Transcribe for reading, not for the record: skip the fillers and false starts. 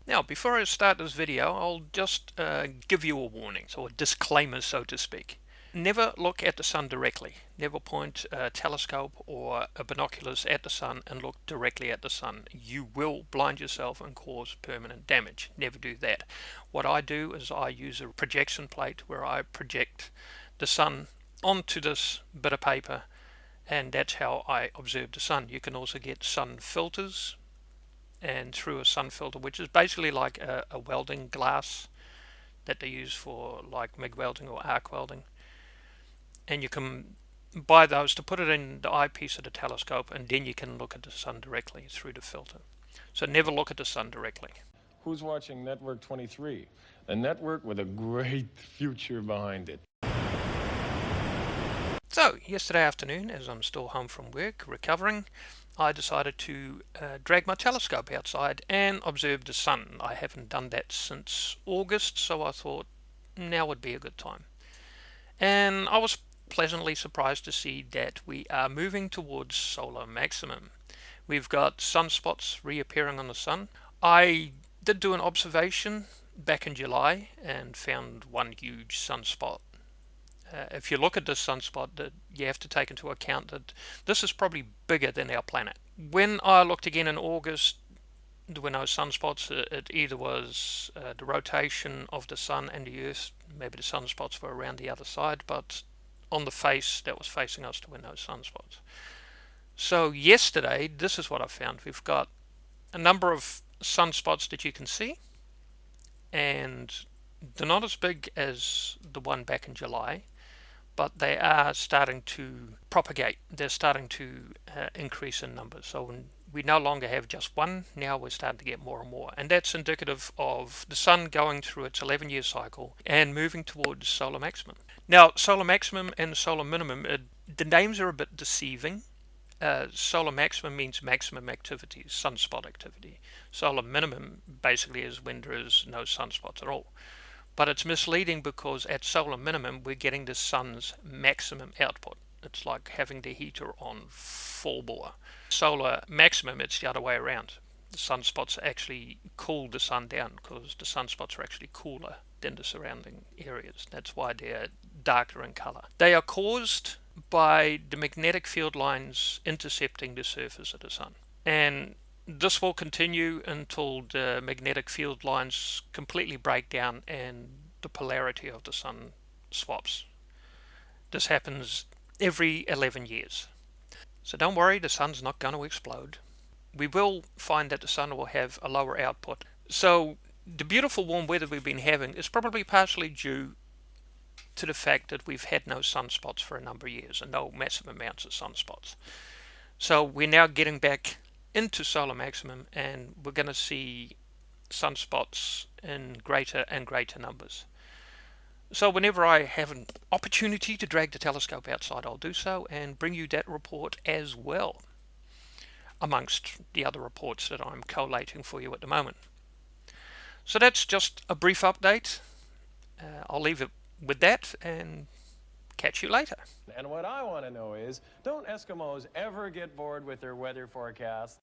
Now, before I start this video, I'll just give you a warning, so a disclaimer, so to speak. Never look at the sun directly. Never point a telescope or a binoculars at the sun and look directly at the sun. You will blind yourself and cause permanent damage. Never do that. What I do is I use a projection plate where I project the sun onto this bit of paper, and that's how I observe the sun. You can also get sun filters, and through a sun filter, which is basically like a welding glass that they use for like MIG welding or arc welding. And you can buy those to put it in the eyepiece of the telescope, and then you can look at the sun directly through the filter. So never look at the sun directly. Who's watching Network 23? A network with a great future behind it. So yesterday afternoon, as I'm still home from work recovering, I decided to drag my telescope outside and observe the sun. I haven't done that since August, so I thought now would be a good time. And I was pleasantly surprised to see that we are moving towards solar maximum. We've got sunspots reappearing on the sun. I did do an observation back in July and found one huge sunspot. If you look at this sunspot, that you have to take into account that this is probably bigger than our planet. When I looked again in August, there were no sunspots. It either was the rotation of the sun and the earth, maybe the sunspots were around the other side, but on the face that was facing us, there were no sunspots. So yesterday, this is what I found. We've got a number of sunspots that you can see, and they're not as big as the one back in July, but they are starting to propagate. They're starting to increase in numbers. So we no longer have just one. Now we're starting to get more and more. And that's indicative of the sun going through its 11-year cycle and moving towards solar maximum. Now, solar maximum and solar minimum, the names are a bit deceiving. Solar maximum means maximum activity, sunspot activity. Solar minimum basically is when there is no sunspots at all. But it's misleading because at solar minimum, we're getting the sun's maximum output. It's like having the heater on full bore. Solar maximum, it's the other way around. The sunspots actually cool the sun down because the sunspots are actually cooler than the surrounding areas. That's why they're darker in color. They are caused by the magnetic field lines intercepting the surface of the sun. And this will continue until the magnetic field lines completely break down and the polarity of the sun swaps. This happens every 11 years. So don't worry, the sun's not going to explode. We will find that the sun will have a lower output. So the beautiful warm weather we've been having is probably partially due to the fact that we've had no sunspots for a number of years and no massive amounts of sunspots. So we're now getting back into solar maximum, and we're going to see sunspots in greater and greater numbers. So whenever I have an opportunity to drag the telescope outside, I'll do so and bring you that report as well, amongst the other reports that I'm collating for you at the moment. So that's just a brief update. I'll leave it with that and catch you later. And what I want to know is, don't Eskimos ever get bored with their weather forecast?